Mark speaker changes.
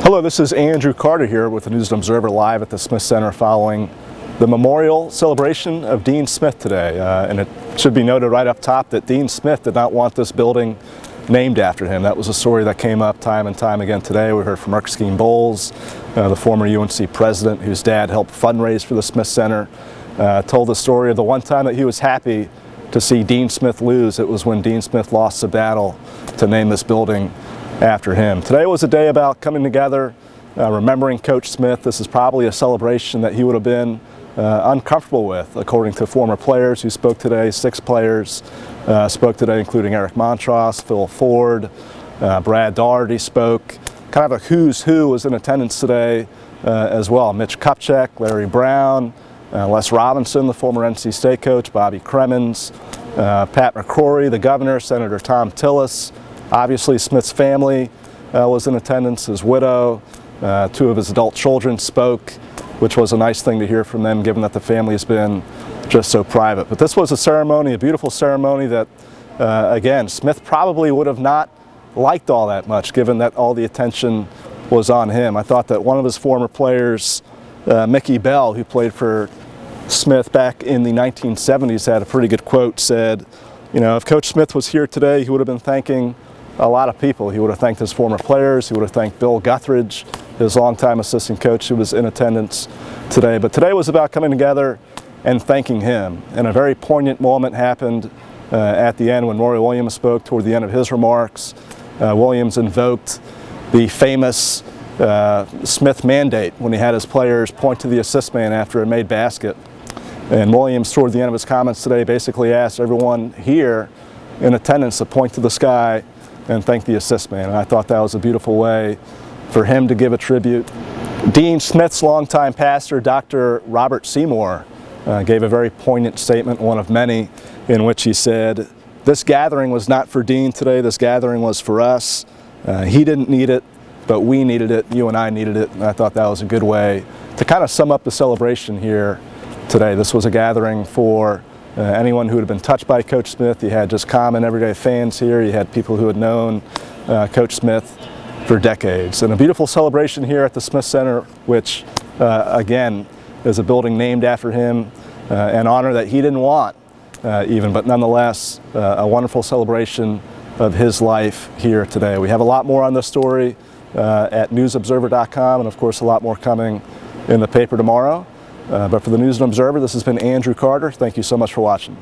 Speaker 1: Hello, this is Andrew Carter here with the News and Observer live at the Smith Center following the memorial celebration of Dean Smith today. And it should be noted right up top that Dean Smith did not want this building named after him. That was a story that came up time and time again today. We heard from Erskine Bowles, the former UNC president whose dad helped fundraise for the Smith Center, told the story of the one time that he was happy to see Dean Smith lose. It was when Dean Smith lost the battle to name this building after him. Today was a day about coming together, remembering Coach Smith. This is probably a celebration that he would have been uncomfortable with, according to former players who spoke today. 6 players spoke today, including Eric Montross, Phil Ford, Brad Daugherty spoke. Kind of a who's who was in attendance today as well. Mitch Kupchak, Larry Brown, Les Robinson, the former NC State coach, Bobby Cremins, Pat McCrory, the governor, Senator Thom Tillis. Obviously, Smith's family was in attendance, his widow, 2 of his adult children spoke, which was a nice thing to hear from them, given that the family has been just so private. But this was a ceremony, a beautiful ceremony that, again, Smith probably would have not liked all that much, given that all the attention was on him. I thought that one of his former players, Mickey Bell, who played for Smith back in the 1970s, had a pretty good quote, said, you know, if Coach Smith was here today, he would have been thanking a lot of people. He would have thanked his former players. He would have thanked Bill Guthridge, his longtime assistant coach, who was in attendance today. But today was about coming together and thanking him. And a very poignant moment happened at the end when Roy Williams spoke toward the end of his remarks. Williams invoked the famous Smith mandate when he had his players point to the assist man after a made basket. And Williams, toward the end of his comments today, basically asked everyone here in attendance to point to the sky and thank the assist man. And I thought that was a beautiful way for him to give a tribute. Dean Smith's longtime pastor, Dr. Robert Seymour, gave a very poignant statement, one of many, in which he said, this gathering was not for Dean today, this gathering was for us. He didn't need it, but we needed it, you and I needed it. And I thought that was a good way to kind of sum up the celebration here today. This was a gathering for anyone who had been touched by Coach Smith. You had just common everyday fans here. You had people who had known Coach Smith for decades. And a beautiful celebration here at the Smith Center, which again is a building named after him, an honor that he didn't want even, but nonetheless a wonderful celebration of his life here today. We have a lot more on this story at newsobserver.com, and of course a lot more coming in the paper tomorrow. But for the News and Observer, this has been Andrew Carter. Thank you so much for watching.